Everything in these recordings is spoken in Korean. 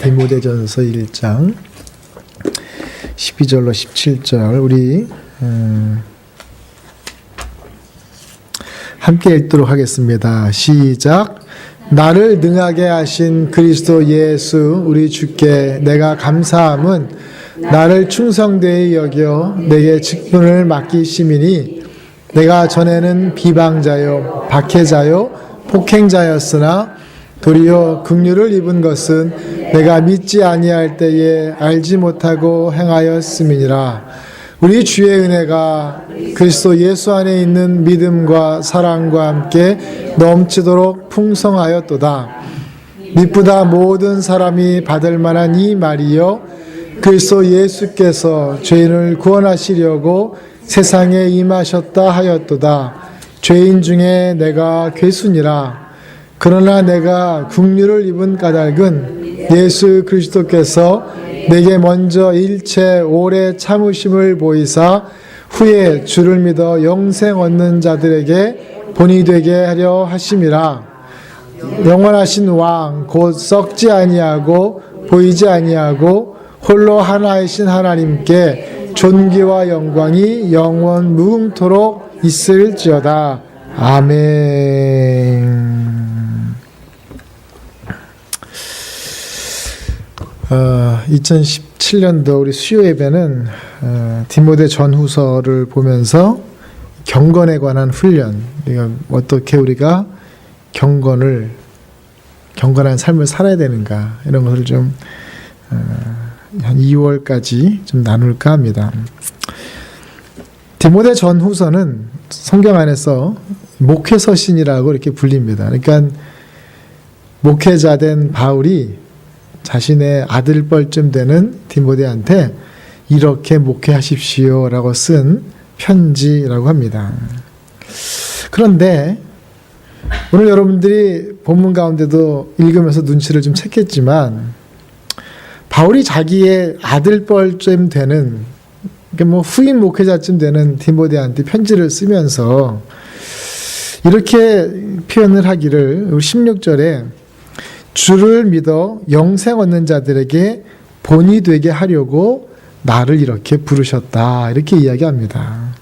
디모데전서 1장 12절로 17절 우리 함께 읽도록 하겠습니다. 시작. 나를 능하게 하신 그리스도 예수 우리 주께 내가 감사함은 나를 충성되이 여겨 내게 직분을 맡기심이니 내가 전에는 비방자요 박해자요 폭행자였으나 도리어 긍휼을 입은 것은 내가 믿지 아니할 때에 알지 못하고 행하였음이니라. 우리 주의 은혜가 그리스도 예수 안에 있는 믿음과 사랑과 함께 넘치도록 풍성하였도다. 미쁘다 모든 사람이 받을 만한 이 말이요 그리스도 예수께서 죄인을 구원하시려고 세상에 임하셨다 하였도다. 죄인 중에 내가 괴순이라. 그러나 내가 긍휼을 입은 까닭은 예수 그리스도께서 내게 먼저 일체 오래 참으심을 보이사 후에 주를 믿어 영생 얻는 자들에게 본이 되게 하려 하심이라. 영원하신 왕 곧 썩지 아니하고 보이지 아니하고 홀로 하나이신 하나님께 존귀와 영광이 영원 무궁토록 있을지어다. 아멘. 2017년도 우리 수요 예배는 디모데 전후서를 보면서 경건에 관한 훈련, 어떻게 우리가 경건한 삶을 살아야 되는가 이런 것을 좀 한 2월까지 좀 나눌까 합니다. 디모데 전후서는 성경 안에서 목회서신이라고 이렇게 불립니다. 그러니까 목회자 된 바울이 자신의 아들뻘쯤 되는 디모데한테 이렇게 목회하십시오라고 쓴 편지라고 합니다. 그런데 오늘 여러분들이 본문 가운데도 읽으면서 눈치를 좀 챘겠지만 바울이 자기의 아들뻘쯤 되는 후임 목회자쯤 되는 디모데한테 편지를 쓰면서 이렇게 표현을 하기를 16절에 주를 믿어 영생 얻는 자들에게 본이 되게 하려고 나를 이렇게 부르셨다. 이렇게 이야기합니다.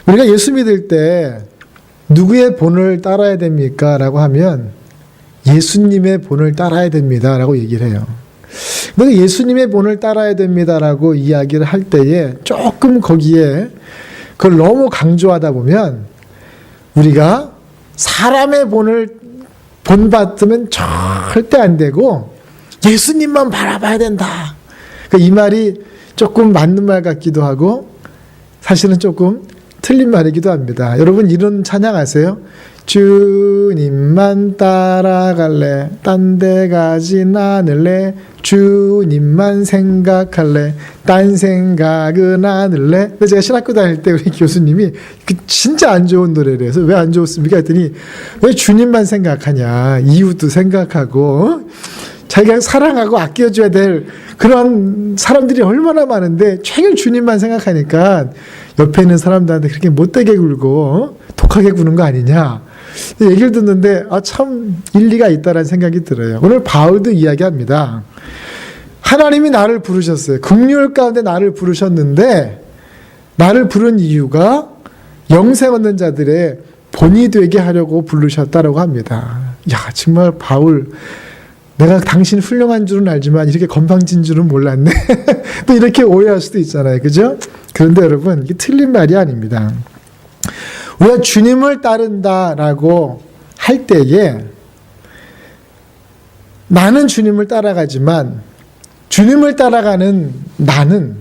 우리가 예수 믿을 때 누구의 본을 따라야 됩니까? 라고 하면 예수님의 본을 따라야 됩니다. 라고 얘기를 해요. 근데 예수님의 본을 따라야 됩니다. 라고 이야기를 할 때에 조금 거기에 그걸 너무 강조하다 보면 우리가 사람의 본받으면 절대 안 되고 예수님만 바라봐야 된다. 이 말이 조금 맞는 말 같기도 하고 사실은 조금 틀린 말이기도 합니다. 여러분 이런 찬양 아세요? 주님만 따라갈래 딴 데 가진 않을래 주님만 생각할래 딴 생각은 안 할래. 제가 신학교 다닐 때 우리 교수님이 진짜 안 좋은 노래를 해서 왜 안 좋습니까? 했더니 왜 주님만 생각하냐 이웃도 생각하고 자기가 사랑하고 아껴줘야 될 그런 사람들이 얼마나 많은데 최근 주님만 생각하니까 옆에 있는 사람들한테 그렇게 못되게 굴고 독하게 구는 거 아니냐 얘기를 듣는데 참 일리가 있다라는 생각이 들어요. 오늘 바울도 이야기합니다. 하나님이 나를 부르셨어요. 긍휼 가운데 나를 부르셨는데 나를 부른 이유가 영생 얻는 자들의 본이 되게 하려고 부르셨다라고 합니다. 야 정말 바울 내가 당신 훌륭한 줄은 알지만 이렇게 건방진 줄은 몰랐네. 또 이렇게 오해할 수도 있잖아요. 그죠? 그런데 여러분 이게 틀린 말이 아닙니다. 우리가 주님을 따른다라고 할 때에 나는 주님을 따라가지만 주님을 따라가는 나는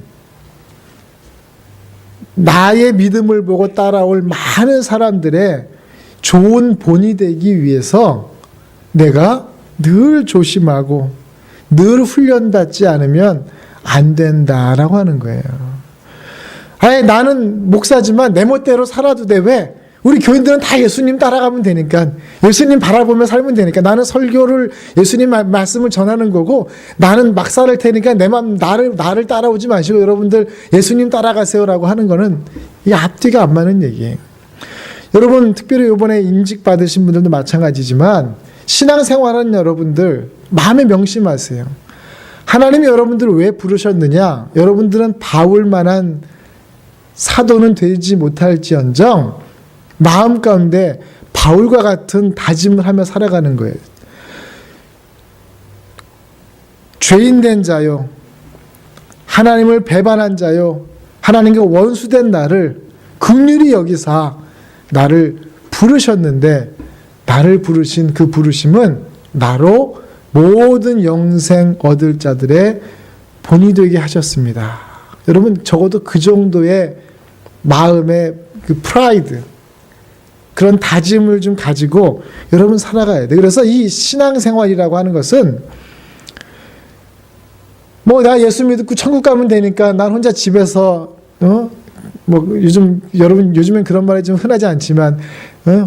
나의 믿음을 보고 따라올 많은 사람들의 좋은 본이 되기 위해서 내가 늘 조심하고 늘 훈련받지 않으면 안 된다라고 하는 거예요. 나는 목사지만 내 멋대로 살아도 돼. 왜? 우리 교인들은 다 예수님 따라가면 되니까 예수님 바라보며 살면 되니까 나는 설교를 예수님 말씀을 전하는 거고 나는 막 살 테니까 내 맘 나를 따라오지 마시고 여러분들 예수님 따라가세요라고 하는 거는 이 앞뒤가 안 맞는 얘기예요. 여러분 특별히 이번에 임직 받으신 분들도 마찬가지지만 신앙생활은 여러분들 마음에 명심하세요. 하나님이 여러분들을 왜 부르셨느냐? 여러분들은 바울만한 사도는 되지 못할지언정 마음 가운데 바울과 같은 다짐을 하며 살아가는 거예요. 죄인된 자요, 하나님을 배반한 자요, 하나님과 원수된 나를 긍휼히 여기사 나를 부르셨는데, 나를 부르신 그 부르심은 나로 모든 영생 얻을 자들의 본이 되게 하셨습니다. 여러분, 적어도 그 정도의 마음의 그 프라이드, 그런 다짐을 좀 가지고 여러분 살아가야 돼요. 그래서 이 신앙생활이라고 하는 것은 나 예수 믿고 천국 가면 되니까 난 혼자 집에서 여러분 요즘엔 그런 말이 좀 흔하지 않지만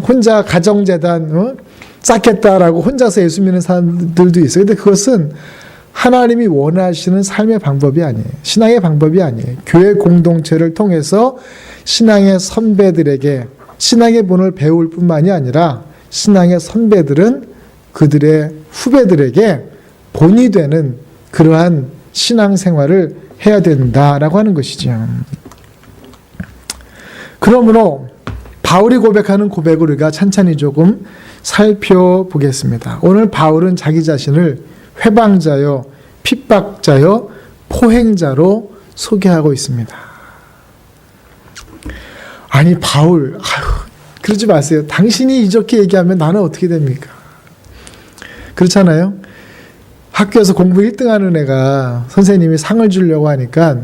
혼자 가정재단 쌓겠다라고 혼자서 예수 믿는 사람들도 있어요. 근데 그것은 하나님이 원하시는 삶의 방법이 아니에요. 신앙의 방법이 아니에요. 교회 공동체를 통해서 신앙의 선배들에게 신앙의 본을 배울 뿐만이 아니라 신앙의 선배들은 그들의 후배들에게 본이 되는 그러한 신앙생활을 해야 된다라고 하는 것이죠. 그러므로 바울이 고백하는 고백을 우리가 찬찬히 조금 살펴보겠습니다. 오늘 바울은 자기 자신을 회방자요, 핍박자요, 포행자로 소개하고 있습니다. 아니 바울, 그러지 마세요. 당신이 이렇게 얘기하면 나는 어떻게 됩니까? 그렇잖아요. 학교에서 공부 1등 하는 애가 선생님이 상을 주려고 하니까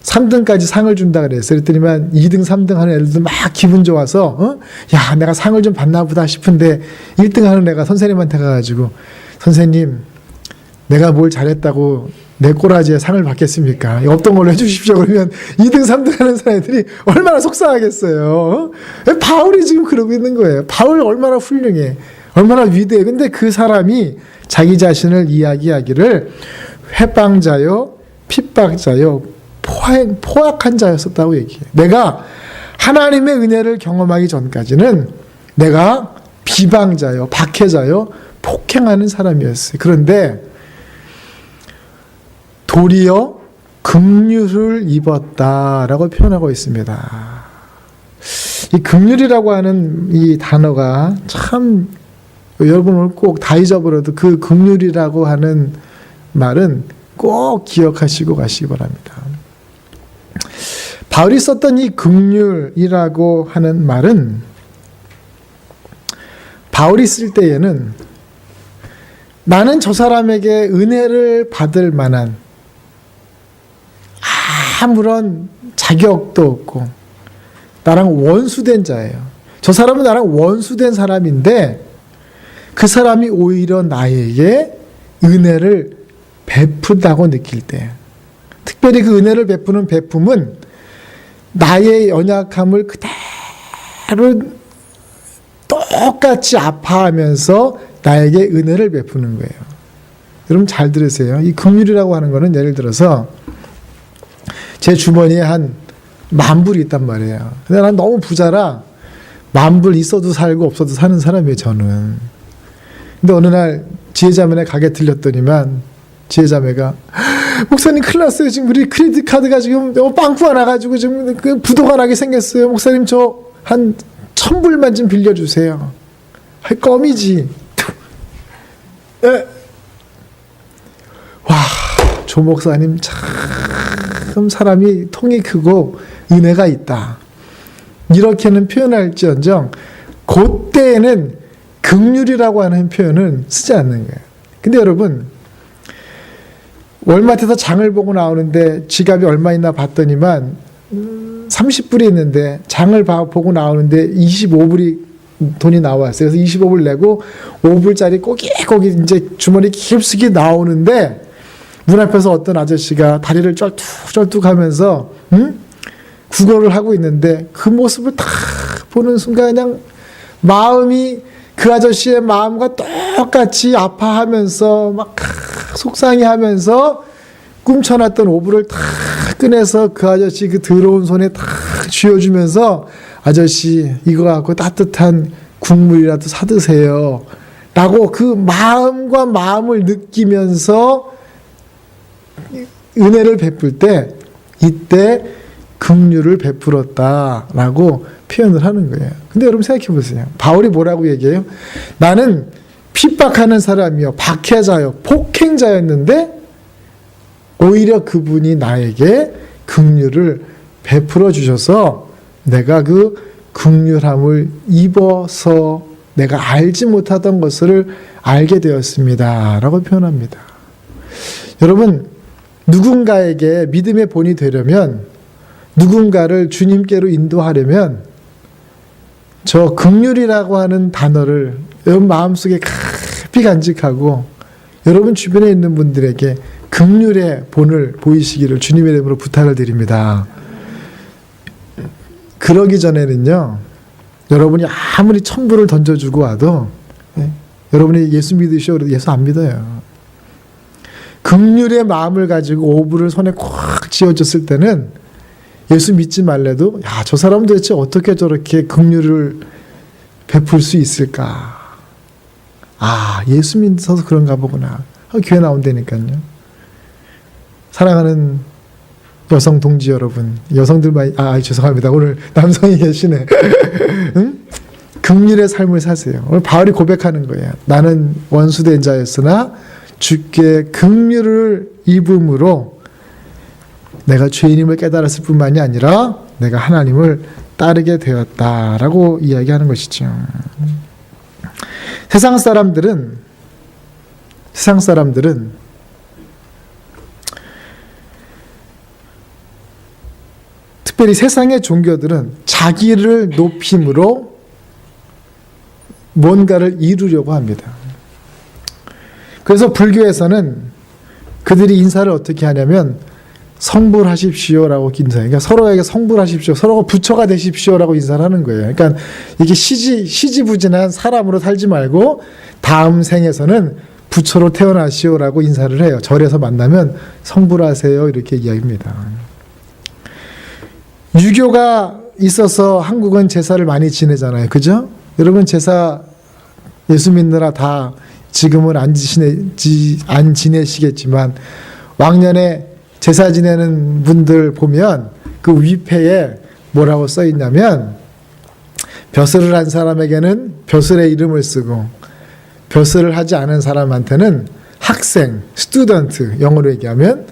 3등까지 상을 준다 그랬어요. 그랬더니만 2등, 3등 하는 애들도 막 기분 좋아서 야, 내가 상을 좀 받나 보다 싶은데 1등 하는 애가 선생님한테 가가지고 선생님, 내가 뭘 잘했다고 내 꼬라지에 상을 받겠습니까? 없던 걸로 해주십시오. 그러면 2등, 3등 하는 사람들이 얼마나 속상하겠어요. 바울이 지금 그러고 있는 거예요. 바울 얼마나 훌륭해. 얼마나 위대해. 근데 그 사람이 자기 자신을 이야기하기를 회방자요, 핍박자요, 포악한 자였었다고 얘기해요. 내가 하나님의 은혜를 경험하기 전까지는 내가 비방자요, 박해자요, 폭행하는 사람이었어요. 그런데 도리어 긍휼을 입었다라고 표현하고 있습니다. 이 긍휼이라고 하는 이 단어가 참 여러분 오늘 꼭 다 잊어버려도 그 긍휼이라고 하는 말은 꼭 기억하시고 가시기 바랍니다. 바울이 썼던 이 긍휼이라고 하는 말은 바울이 쓸 때에는 나는 저 사람에게 은혜를 받을 만한 아무런 자격도 없고 나랑 원수된 자예요. 저 사람은 나랑 원수된 사람인데 그 사람이 오히려 나에게 은혜를 베푼다고 느낄 때, 특별히 그 은혜를 베푸는 베품은 나의 연약함을 그대로 똑같이 아파하면서 나에게 은혜를 베푸는 거예요. 여러분 잘 들으세요. 이 긍휼이라고 하는 거는 예를 들어서 제 주머니에 한 10,000불이 있단 말이에요. 근데 난 너무 부자라 10,000불 있어도 살고 없어도 사는 사람이에요, 저는. 근데 어느 날 지혜자매네 가게 들렸더니만 지혜자매가 목사님 큰일 났어요. 지금 우리 크레딧 카드가 지금 빵꾸가 나가지고 지금 그 부도가 나게 생겼어요. 목사님 저 한 1,000불만 좀 빌려주세요. 껌이지. 와, 조 목사님 참 사람이 통이 크고 은혜가 있다. 이렇게는 표현할지언정 그때에는 긍휼이라고 하는 표현은 쓰지 않는 거예요. 근데 여러분 월마트에서 장을 보고 나오는데 지갑이 얼마 있나 봤더니만 30불이 있는데 장을 보고 나오는데 25불이 돈이 나왔어요. 그래서 25불 내고 5불짜리 꼬깃꼬깃 이제 주머니 깊숙이 나오는데 문 앞에서 어떤 아저씨가 다리를 쩔뚝쩔뚝 하면서 구걸을 하고 있는데 그 모습을 딱 보는 순간 그냥 마음이 그 아저씨의 마음과 똑같이 아파하면서 막 속상해하면서 꿈쳐놨던 5불을 탁 꺼내서 그 아저씨 그 더러운 손에 탁 쥐어주면서 아저씨 이거 갖고 따뜻한 국물이라도 사드세요 라고 그 마음과 마음을 느끼면서 은혜를 베풀 때 이때 긍휼을 베풀었다라고 표현을 하는 거예요. 근데 여러분 생각해 보세요. 바울이 뭐라고 얘기해요? 나는 핍박하는 사람이요, 박해자요, 폭행자였는데 오히려 그분이 나에게 긍휼을 베풀어 주셔서 내가 그 긍휼함을 입어서 내가 알지 못하던 것을 알게 되었습니다. 라고 표현합니다. 여러분, 누군가에게 믿음의 본이 되려면, 누군가를 주님께로 인도하려면 저 긍휼이라고 하는 단어를 여러분 마음속에 깊이 간직하고 여러분 주변에 있는 분들에게 긍휼의 본을 보이시기를 주님의 이름으로 부탁을 드립니다. 그러기 전에는요, 여러분이 아무리 천불을 던져주고 와도 여러분이 예수 믿으시오 그래도 예수 안 믿어요. 긍휼의 마음을 가지고 오불을 손에 꽉 쥐어줬을 때는 예수 믿지 말래도 야, 저 사람은 도대체 어떻게 저렇게 긍휼을 베풀 수 있을까? 아, 예수 믿어서 그런가 보구나. 교회 나온다니까요. 사랑하는 여성 동지 여러분, 여성들만, 죄송합니다. 오늘 남성이 계시네. 응? 긍휼의 삶을 사세요. 오늘 바울이 고백하는 거예요. 나는 원수된 자였으나 주께 긍휼을 입음으로 내가 죄인임을 깨달았을 뿐만이 아니라 내가 하나님을 따르게 되었다라고 이야기하는 것이죠. 세상 사람들은 특별히 세상의 종교들은 자기를 높임으로 뭔가를 이루려고 합니다. 그래서 불교에서는 그들이 인사를 어떻게 하냐면 성불하십시오라고 인사해요. 그러니까 서로에게 성불하십시오, 서로가 부처가 되십시오라고 인사를 하는 거예요. 그러니까 이게 시지부진한 사람으로 살지 말고 다음 생에서는 부처로 태어나시오라고 인사를 해요. 절에서 만나면 성불하세요 이렇게 이야기합니다. 유교가 있어서 한국은 제사를 많이 지내잖아요. 그죠? 여러분 제사 예수 믿느라 다 지금은 안 지내시겠지만 왕년에 제사 지내는 분들 보면 그 위패에 뭐라고 써 있냐면 벼슬을 한 사람에게는 벼슬의 이름을 쓰고 벼슬을 하지 않은 사람한테는 학생, 스튜던트, 영어로 얘기하면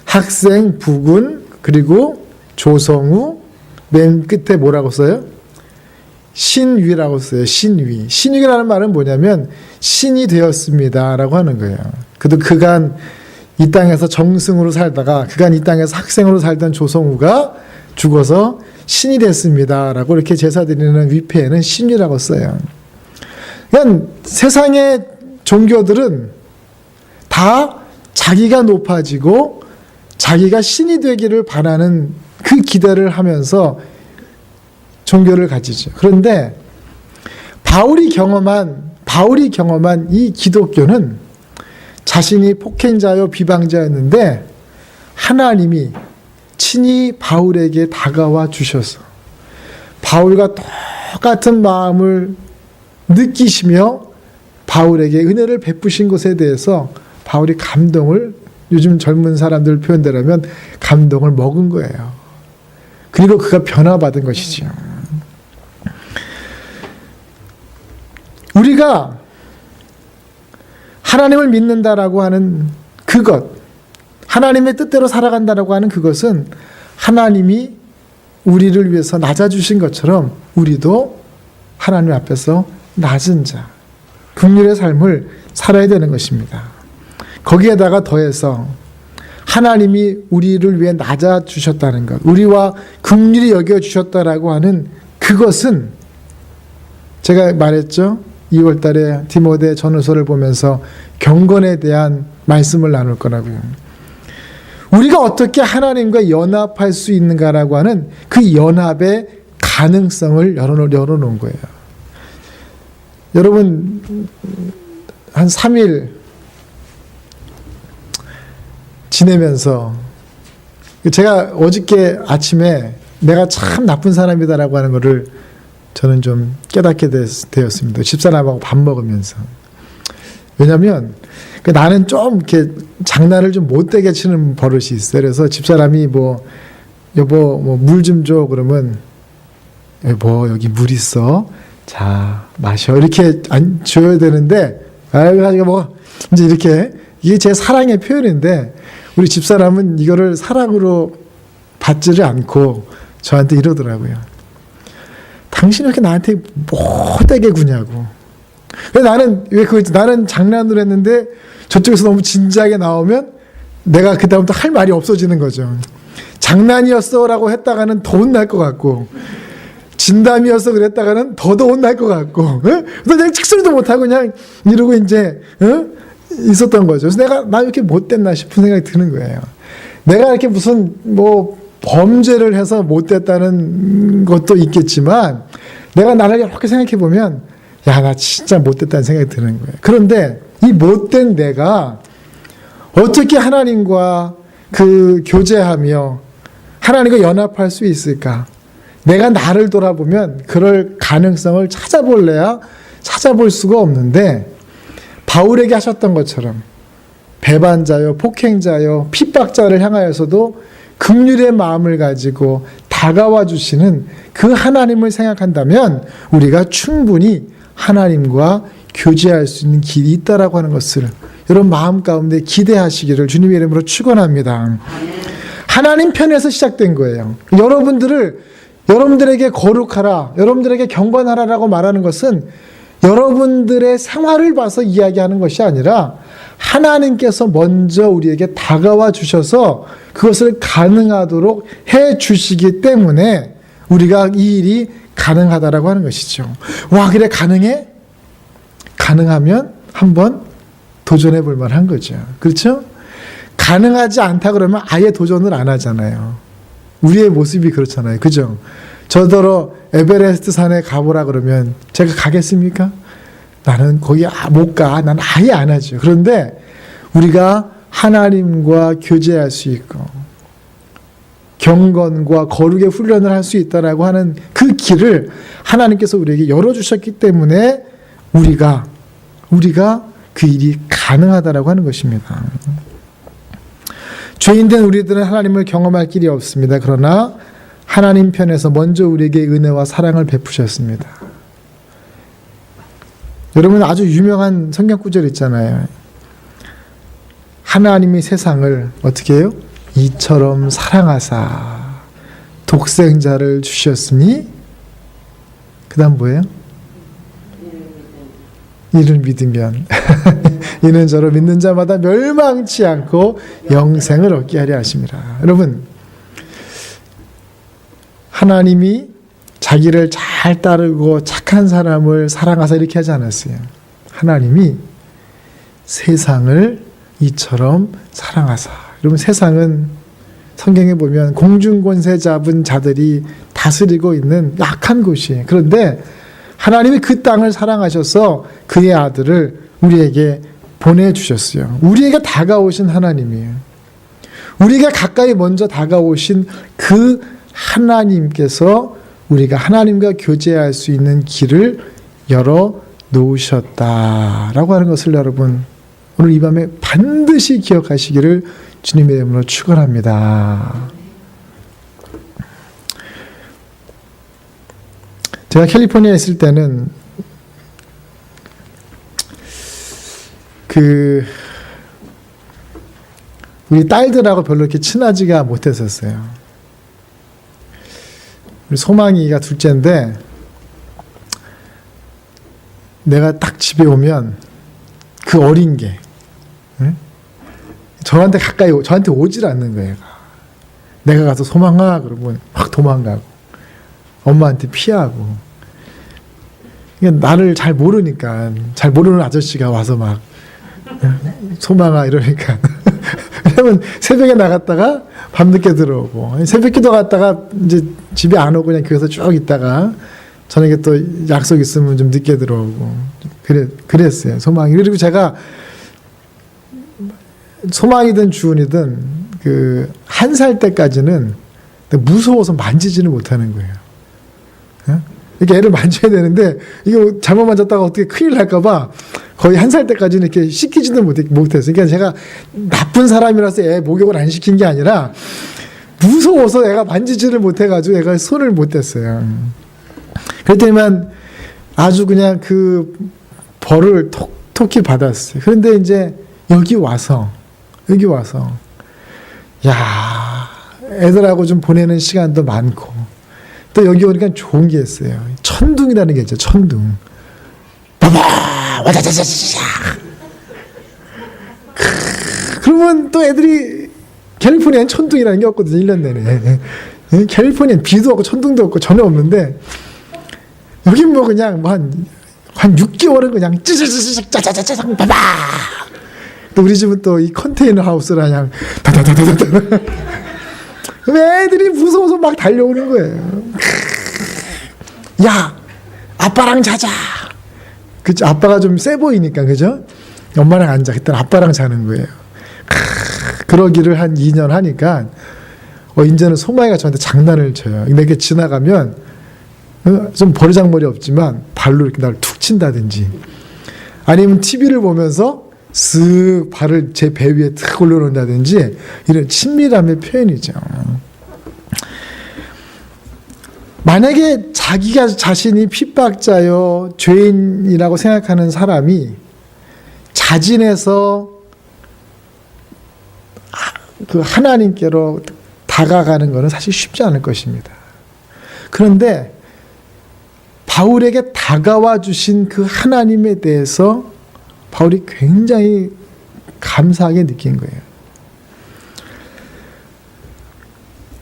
학생, 부군, 그리고 조성우, 맨 끝에 뭐라고 써요? 신위라고 써요. 신위. 신위라는 말은 뭐냐면 신이 되었습니다라고 하는 거예요. 그래도 그간 이 땅에서 정승으로 살다가 그간 이 땅에서 학생으로 살던 조성우가 죽어서 신이 됐습니다라고 이렇게 제사 드리는 위패에는 신위라고 써요. 그러니까 세상의 종교들은 다 자기가 높아지고 자기가 신이 되기를 바라는 그 기대를 하면서 종교를 가지죠. 그런데 바울이 경험한 이 기독교는 자신이 폭행자요 비방자였는데 하나님이 친히 바울에게 다가와 주셔서 바울과 똑같은 마음을 느끼시며 바울에게 은혜를 베푸신 것에 대해서 바울이 감동을, 요즘 젊은 사람들 표현대로면 감동을 먹은 거예요. 그리고 그가 변화받은 것이지요. 우리가 하나님을 믿는다라고 하는 그것, 하나님의 뜻대로 살아간다라고 하는 그것은 하나님이 우리를 위해서 낮아주신 것처럼 우리도 하나님 앞에서 낮은 자, 긍휼의 삶을 살아야 되는 것입니다. 거기에다가 더해서 하나님이 우리를 위해 낮아주셨다는 것, 우리와 긍휼히 여겨주셨다라고 하는 그것은 제가 말했죠. 2월 달에 디모데 전후서를 보면서 경건에 대한 말씀을 나눌 거라고요. 우리가 어떻게 하나님과 연합할 수 있는가라고 하는 그 연합의 가능성을 열어놓은 거예요. 여러분 한 3일 지내면서 제가 어저께 아침에 내가 참 나쁜 사람이다라고 하는 것을 저는 좀 깨닫게 되었습니다. 집사람하고 밥 먹으면서. 왜냐면 나는 좀 이렇게 장난을 좀 못되게 치는 버릇이 있어요. 그래서 집사람이 뭐 여보 뭐 물 좀 줘 그러면 여보 여기 물 있어. 자 마셔 이렇게 안 줘야 되는데 가지고 뭐 이제 이렇게 이게 제 사랑의 표현인데 우리 집사람은 이거를 사랑으로 받지를 않고 저한테 이러더라고요. 당신 왜 이렇게 나한테 못되게 구냐고. 나는 장난으로 했는데 저쪽에서 너무 진지하게 나오면 내가 그다음부터 할 말이 없어지는 거죠. 장난이었어라고 했다가는 더 혼날 것 같고 진담이었어 그랬다가는 더 혼날 것 같고 그래서 그냥 칙소리도 못하고 그냥 이러고 이제 있었던 거죠. 그래서 나 이렇게 못됐나 싶은 생각이 드는 거예요. 내가 이렇게 무슨 뭐 범죄를 해서 못됐다는 것도 있겠지만 내가 나를 이렇게 생각해 보면 야, 나 진짜 못됐다는 생각이 드는 거예요. 그런데 이 못된 내가 어떻게 하나님과 교제하며 하나님과 연합할 수 있을까? 내가 나를 돌아보면 그럴 가능성을 찾아볼래야 찾아볼 수가 없는데 바울에게 하셨던 것처럼 배반자요, 폭행자요, 핍박자를 향하여서도 긍휼의 마음을 가지고 다가와 주시는 그 하나님을 생각한다면 우리가 충분히 하나님과 교제할 수 있는 길이 있다라고 하는 것을 여러분 마음 가운데 기대하시기를 주님의 이름으로 축원합니다. 하나님 편에서 시작된 거예요. 여러분들에게 거룩하라, 여러분들에게 경건하라라고 말하는 것은 여러분들의 생활을 봐서 이야기하는 것이 아니라 하나님께서 먼저 우리에게 다가와 주셔서 그것을 가능하도록 해 주시기 때문에 우리가 이 일이 가능하다라고 하는 것이죠. 와, 그래 가능해? 가능하면 한번 도전해 볼 만한 거죠. 그렇죠? 가능하지 않다 그러면 아예 도전을 안 하잖아요. 우리의 모습이 그렇잖아요. 그죠? 저더러 에베레스트 산에 가보라 그러면 제가 가겠습니까? 나는 거기 못 가. 난 아예 안 하죠. 그런데 우리가 하나님과 교제할 수 있고 경건과 거룩의 훈련을 할 수 있다라고 하는 그 길을 하나님께서 우리에게 열어주셨기 때문에 우리가 그 일이 가능하다라고 하는 것입니다. 죄인된 우리들은 하나님을 경험할 길이 없습니다. 그러나 하나님 편에서 먼저 우리에게 은혜와 사랑을 베푸셨습니다. 여러분 아주 유명한 성경 구절 있잖아요. 하나님이 세상을 어떻게 해요? 이처럼 사랑하사 독생자를 주셨으니 그 다음 뭐예요? 이를 믿으면 이는 저로 믿는 자마다 멸망치 않고 영생을 얻게 하려 하심이라. 여러분 하나님이 자기를 잘 따르고 착한 사람을 사랑하사 이렇게 하지 않았어요. 하나님이 세상을 이처럼 사랑하사. 여러분 세상은 성경에 보면 공중권세 잡은 자들이 다스리고 있는 약한 곳이에요. 그런데 하나님이 그 땅을 사랑하셔서 그의 아들을 우리에게 보내주셨어요. 우리에게 다가오신 하나님이에요. 우리가 가까이 먼저 다가오신 그 하나님께서 우리가 하나님과 교제할 수 있는 길을 열어 놓으셨다라고 하는 것을 여러분 오늘 이 밤에 반드시 기억하시기를 주님의 이름으로 축원합니다. 제가 캘리포니아에 있을 때는 우리 딸들하고 별로 이렇게 친하지가 못했었어요. 우리 소망이가 둘째인데 내가 딱 집에 오면 그 어린 게 저한테 오질 않는 거예요. 내가 가서 소망아 그러면 확 도망가고 엄마한테 피하고. 나를 잘 모르니까 잘 모르는 아저씨가 와서 막 소망아 이러니까 왜냐면 새벽에 나갔다가 밤늦게 들어오고 새벽기도 갔다가 이제 집에 안 오고 그냥 교회에서 쭉 있다가 저녁에 또 약속 있으면 좀 늦게 들어오고 그랬어요. 소망이. 그리고 제가 소망이든 주은이든 그 1살 때까지는 무서워서 만지지는 못하는 거예요. 이렇게 애를 만져야 되는데 이거 잘못 만졌다가 어떻게 큰일 날까봐 거의 1살 때까지는 이렇게 시키지도 못했어요. 그러니까 제가 나쁜 사람이라서 애 목욕을 안 시킨 게 아니라 무서워서 애가 만지지를 못해가지고 애가 손을 못 댔어요. 그랬더니만 아주 그냥 그 벌을 톡톡히 받았어요. 그런데 이제 여기 와서 야, 애들하고 좀 보내는 시간도 많고 또 여기 오니까 좋은 게 있어요. 천둥이라는 게 있죠. 천둥. 봐봐, 와자자자자. 그러면 또 애들이 캘리포니아엔 천둥이라는 게 없거든요. 1년 내내. 캘리포니아엔 비도 없고 천둥도 없고 전혀 없는데 여긴 뭐 그냥 뭐 한 6개월은 그냥 찌찌찌찌 짜자자자 봐봐. 또 우리 집은 또 이 컨테이너 하우스라 그냥 다다다다다다. 애들이 무서워서 막 달려오는 거예요. 야, 아빠랑 자자. 그치, 아빠가 좀 세 보이니까, 그죠? 엄마랑 안 자. 그때 아빠랑 자는 거예요. 그러기를 한 2년 하니까, 이제는 소마이가 저한테 장난을 쳐요. 내게 지나가면, 좀 버르장머리 없지만, 발로 이렇게 나를 툭 친다든지, 아니면 TV를 보면서, 쓱 발을 제 배 위에 탁 올려놓는다든지, 이런 친밀함의 표현이죠. 만약에 자기가 자신이 핍박자요, 죄인이라고 생각하는 사람이 자진해서 그 하나님께로 다가가는 것은 사실 쉽지 않을 것입니다. 그런데 바울에게 다가와 주신 그 하나님에 대해서 바울이 굉장히 감사하게 느낀 거예요.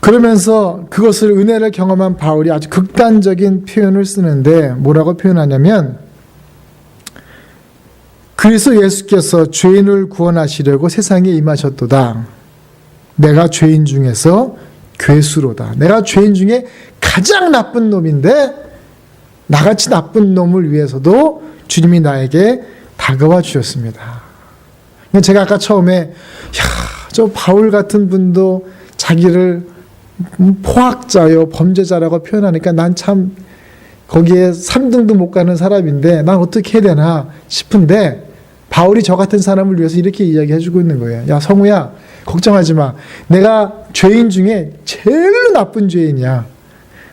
그러면서 그것을 은혜를 경험한 바울이 아주 극단적인 표현을 쓰는데 뭐라고 표현하냐면 그리스도 예수께서 죄인을 구원하시려고 세상에 임하셨도다. 내가 죄인 중에서 괴수로다. 내가 죄인 중에 가장 나쁜 놈인데 나같이 나쁜 놈을 위해서도 주님이 나에게 다가와 주셨습니다. 제가 아까 처음에 저 바울 같은 분도 자기를 포악자요 범죄자라고 표현하니까 난 참 거기에 3등도 못 가는 사람인데 난 어떻게 해야 되나 싶은데 바울이 저 같은 사람을 위해서 이렇게 이야기해 주고 있는 거예요. 야 성우야 걱정하지 마. 내가 죄인 중에 제일 나쁜 죄인이야.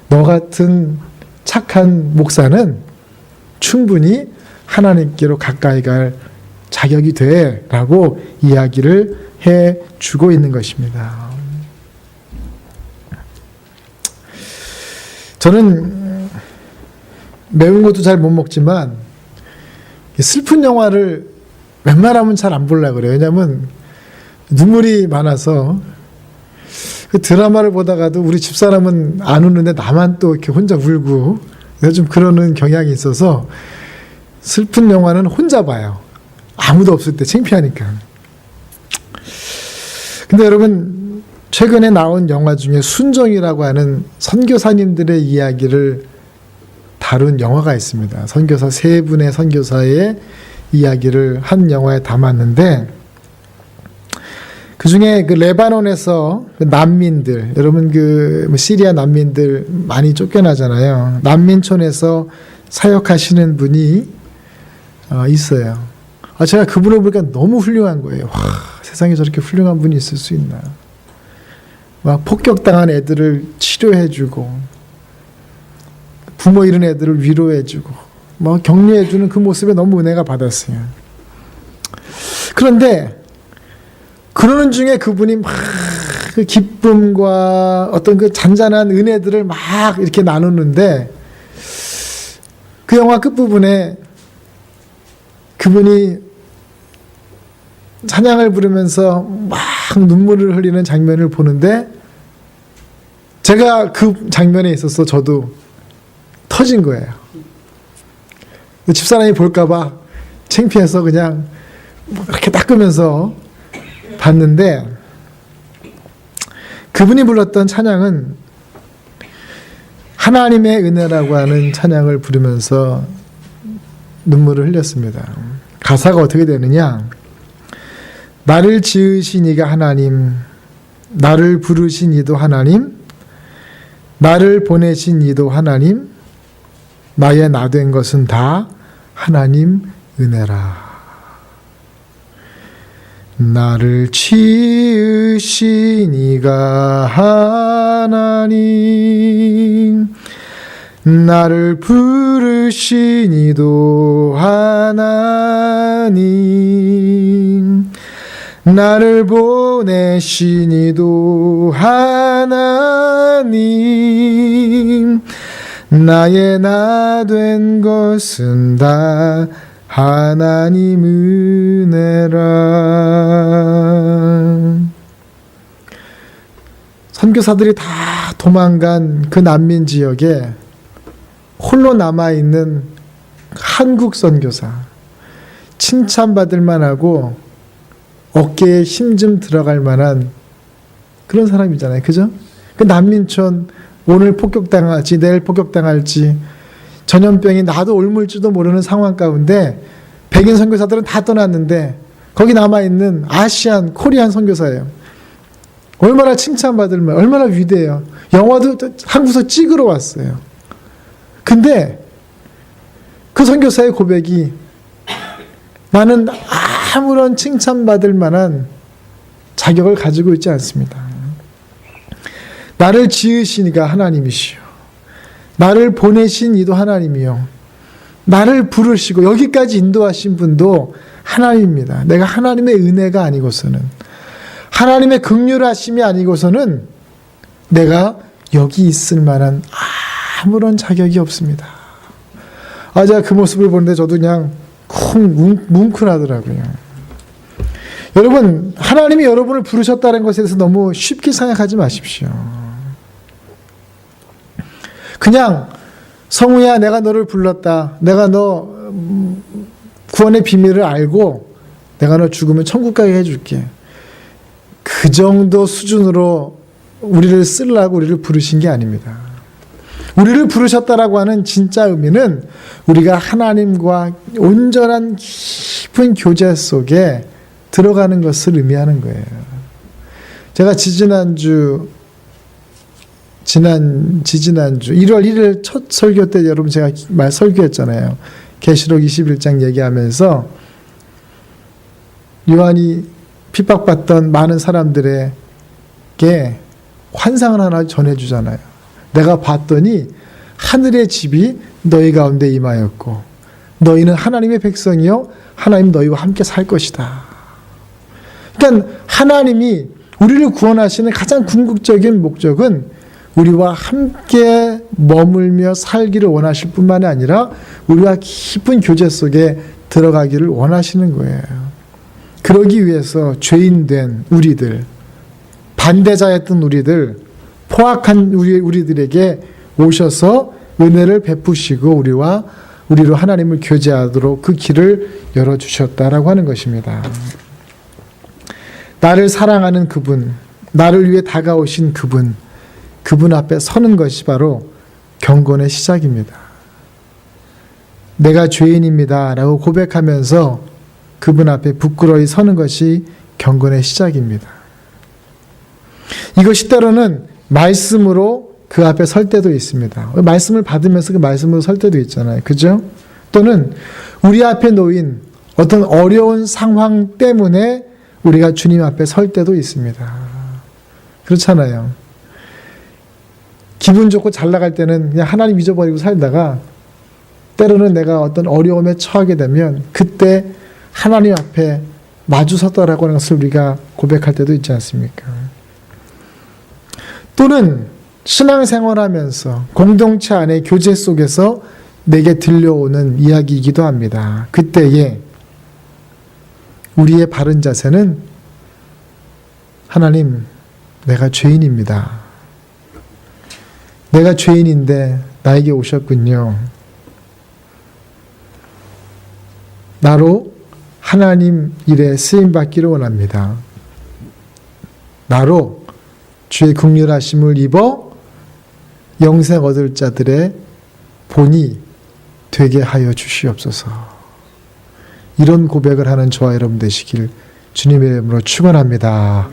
너 같은 착한 목사는 충분히 하나님께로 가까이 갈 자격이 돼 라고 이야기를 해 주고 있는 것입니다. 저는 매운 것도 잘 못 먹지만 슬픈 영화를 웬만하면 잘 안 보려고 그래요. 왜냐하면 눈물이 많아서 그 드라마를 보다가도 우리 집사람은 안 우는데 나만 또 이렇게 혼자 울고 내가 좀 그러는 경향이 있어서 슬픈 영화는 혼자 봐요. 아무도 없을 때 창피하니까. 근데 여러분 최근에 나온 영화 중에 순종이라고 하는 선교사님들의 이야기를 다룬 영화가 있습니다. 선교사 세 분의 선교사의 이야기를 한 영화에 담았는데 그 중에 그 레바논에서 그 난민들, 여러분 그 시리아 난민들 많이 쫓겨나잖아요. 난민촌에서 사역하시는 분이 있어요. 제가 그분을 보니까 너무 훌륭한 거예요. 와, 세상에 저렇게 훌륭한 분이 있을 수 있나. 막 폭격당한 애들을 치료해주고 부모 잃은 애들을 위로해주고 뭐 격려해주는 그 모습에 너무 은혜가 받았어요. 그런데 그러는 중에 그분이 막 그 기쁨과 어떤 그 잔잔한 은혜들을 막 이렇게 나누는데 그 영화 끝부분에 그분이 찬양을 부르면서 막 눈물을 흘리는 장면을 보는데 제가 그 장면에 있어서 저도 터진 거예요. 집사람이 볼까봐 창피해서 그냥 이렇게 닦으면서 봤는데 그분이 불렀던 찬양은 하나님의 은혜라고 하는 찬양을 부르면서 눈물을 흘렸습니다. 가사가 어떻게 되느냐? 나를 지으신 이가 하나님, 나를 부르신 이도 하나님, 나를 보내신 이도 하나님, 나의 나 된 것은 다 하나님 은혜라. 나를 지으신 이가 하나님, 나를 부르신 이도 하나님, 나를 보내신 이도 하나님, 나의 나 된 것은 다 하나님 은혜라. 선교사들이 다 도망간 그 난민 지역에 홀로 남아있는 한국 선교사, 칭찬받을 만하고 어깨에 힘 좀 들어갈 만한 그런 사람이잖아요. 그죠? 그 난민촌 오늘 폭격당할지 내일 폭격당할지 전염병이 나도 옮을지도 모르는 상황 가운데 백인 선교사들은 다 떠났는데 거기 남아있는 아시안, 코리안 선교사예요. 얼마나 칭찬받을 만, 얼마나 위대해요. 영화도 한국에서 찍으러 왔어요. 근데 그 선교사의 고백이 나는 아무런 칭찬받을 만한 자격을 가지고 있지 않습니다. 나를 지으신 이가 하나님이시요, 나를 보내신 이도 하나님이요, 나를 부르시고 여기까지 인도하신 분도 하나님입니다. 내가 하나님의 은혜가 아니고서는, 하나님의 긍휼하심이 아니고서는 내가 여기 있을 만한 아무런 자격이 없습니다. 제가 그 모습을 보는데 저도 그냥 뭉클하더라고요. 여러분, 하나님이 여러분을 부르셨다는 것에 대해서 너무 쉽게 생각하지 마십시오. 그냥 성우야, 내가 너를 불렀다, 내가 너 구원의 비밀을 알고 내가 너 죽으면 천국 가게 해줄게, 그 정도 수준으로 우리를 쓰려고 우리를 부르신 게 아닙니다. 우리를 부르셨다라고 하는 진짜 의미는 우리가 하나님과 온전한 깊은 교제 속에 들어가는 것을 의미하는 거예요. 제가 지지난주 1월 1일 첫 설교 때 여러분 제가 설교했잖아요. 계시록 21장 얘기하면서 요한이 핍박받던 많은 사람들에게 환상을 하나 전해주잖아요. 내가 봤더니 하늘의 집이 너희 가운데 임하였고 너희는 하나님의 백성이요 하나님 너희와 함께 살 것이다. 그러니까 하나님이 우리를 구원하시는 가장 궁극적인 목적은 우리와 함께 머물며 살기를 원하실 뿐만 아니라 우리와 깊은 교제 속에 들어가기를 원하시는 거예요. 그러기 위해서 죄인된 우리들, 반대자였던 우리들, 포악한 우리들에게 오셔서 은혜를 베푸시고 우리로 하나님을 교제하도록 그 길을 열어주셨다라고 하는 것입니다. 나를 사랑하는 그분, 나를 위해 다가오신 그분 앞에 서는 것이 바로 경건의 시작입니다. 내가 죄인입니다 라고 고백하면서 그분 앞에 부끄러이 서는 것이 경건의 시작입니다. 이것이 때로는 말씀으로 그 앞에 설 때도 있습니다. 말씀을 받으면서 그 말씀으로 설 때도 있잖아요. 그죠? 또는 우리 앞에 놓인 어떤 어려운 상황 때문에 우리가 주님 앞에 설 때도 있습니다. 그렇잖아요. 기분 좋고 잘 나갈 때는 그냥 하나님 잊어버리고 살다가 때로는 내가 어떤 어려움에 처하게 되면 그때 하나님 앞에 마주 섰다라고 하는 것을 우리가 고백할 때도 있지 않습니까? 또는 신앙생활하면서 공동체 안의 교제 속에서 내게 들려오는 이야기이기도 합니다. 그때에 우리의 바른 자세는 하나님, 내가 죄인입니다. 내가 죄인인데 나에게 오셨군요. 나로 하나님 일에 쓰임받기를 원합니다. 나로 주의 긍휼하심을 입어 영생 얻을 자들의 본이 되게 하여 주시옵소서. 이런 고백을 하는 저와 여러분 되시길 주님의 이름으로 축원합니다.